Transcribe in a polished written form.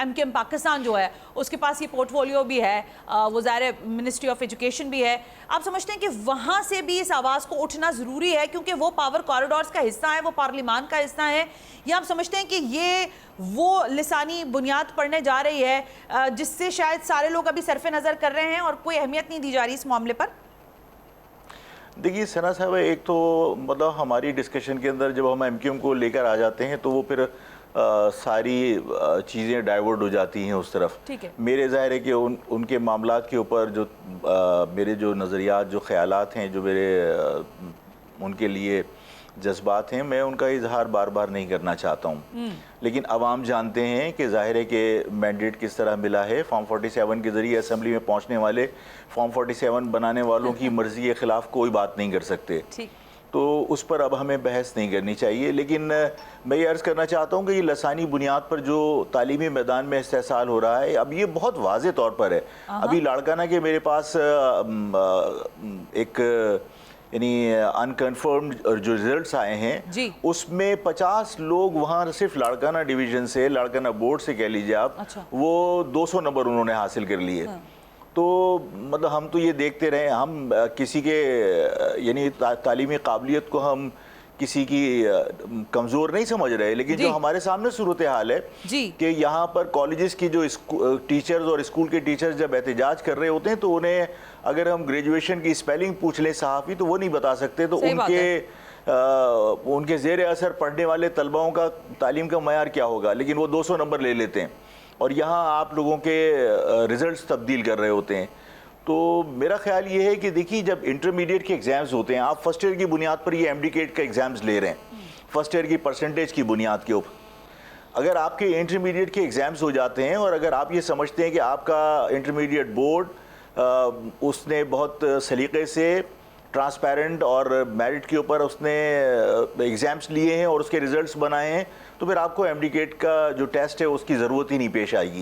M Q M Pakistan جو ہے اس کے پاس یہ پورٹ فولیو بھی ہے, وہ ظاہر منسٹری آف ایجوکیشن بھی ہے. آپ سمجھتے ہیں کہ وہاں سے بھی اس آواز کو اٹھنا ضروری ہے کیونکہ وہ پاور کوریڈورز کا حصہ ہے, وہ پارلیمان کا حصہ ہے, یا آپ سمجھتے ہیں کہ یہ وہ لسانی بنیاد پڑھنے جا رہی ہے جس سے شاید سارے لوگ ابھی صرف نظر کر رہے ہیں اور کوئی اہمیت نہیں دی جا رہی اس معاملے پر؟ دیکھیے ثنا صاحب, ایک تو مطلب ہماری ڈسکشن کے اندر جب ہم ایم کیو ایم کو لے کر آ جاتے ہیں تو وہ پھر ساری چیزیں ڈائیورٹ ہو جاتی ہیں اس طرف. میرے ظاہر ہے کہ ان کے معاملات کے اوپر جو میرے جو نظریات, جو خیالات ہیں, جو میرے ان کے لیے جذبات ہیں, میں ان کا اظہار بار بار نہیں کرنا چاہتا ہوں. لیکن عوام جانتے ہیں کہ ظاہر ہے کہ مینڈیٹ کس طرح ملا ہے. فارم 47 کے ذریعے اسمبلی میں پہنچنے والے فارم 47 بنانے والوں کی مرضی کے خلاف کوئی بات نہیں کر سکتے, تو اس پر اب ہمیں بحث نہیں کرنی چاہیے. لیکن میں یہ عرض کرنا چاہتا ہوں کہ یہ لسانی بنیاد پر جو تعلیمی میدان میں استحصال ہو رہا ہے اب یہ بہت واضح طور پر ہے. ابھی لاڑکانہ کے میرے پاس ایک یعنی انکنفرمڈ جو ریزلٹس آئے ہیں اس میں 50 لوگ وہاں صرف لاڑکانہ ڈویژن سے, لاڑکانہ بورڈ سے کہہ لیجیے آپ, وہ 200 نمبر انہوں نے حاصل کر لیے. تو مطلب ہم تو یہ دیکھتے رہے, ہم کسی کے یعنی تعلیمی قابلیت کو ہم کسی کی کمزور نہیں سمجھ رہے, لیکن جو ہمارے سامنے صورتحال ہے کہ یہاں پر کالجز کی جو ٹیچرز اور اسکول کے ٹیچرز جب احتجاج کر رہے ہوتے ہیں تو انہیں اگر ہم گریجویشن کی اسپیلنگ پوچھ لیں صحافی تو وہ نہیں بتا سکتے. تو ان کے زیر اثر پڑھنے والے طلباؤں کا تعلیم کا معیار کیا ہوگا, لیکن وہ 200 نمبر لے لیتے ہیں اور یہاں آپ لوگوں کے ریزلٹس تبدیل کر رہے ہوتے ہیں. تو میرا خیال یہ ہے کہ دیکھیے جب انٹرمیڈیٹ کے ایگزامز ہوتے ہیں, آپ فرسٹ ایئر کی بنیاد پر یہ ایم ڈی کیٹ کا ایگزامز لے رہے ہیں, فرسٹ ایئر کی پرسنٹیج کی بنیاد کے اوپر. اگر آپ کے انٹرمیڈیٹ کے ایگزامز ہو جاتے ہیں اور اگر آپ یہ سمجھتے ہیں کہ آپ کا انٹرمیڈیٹ بورڈ اس نے بہت سلیقے سے ٹرانسپیرنٹ اور میرٹ کے اوپر اس نے ایگزامس لیے ہیں اور اس کے ریزلٹس بنائے ہیں, تو پھر آپ کو ایم ڈی کیٹ کا جو ٹیسٹ ہے اس کی ضرورت ہی نہیں پیش آئے گی.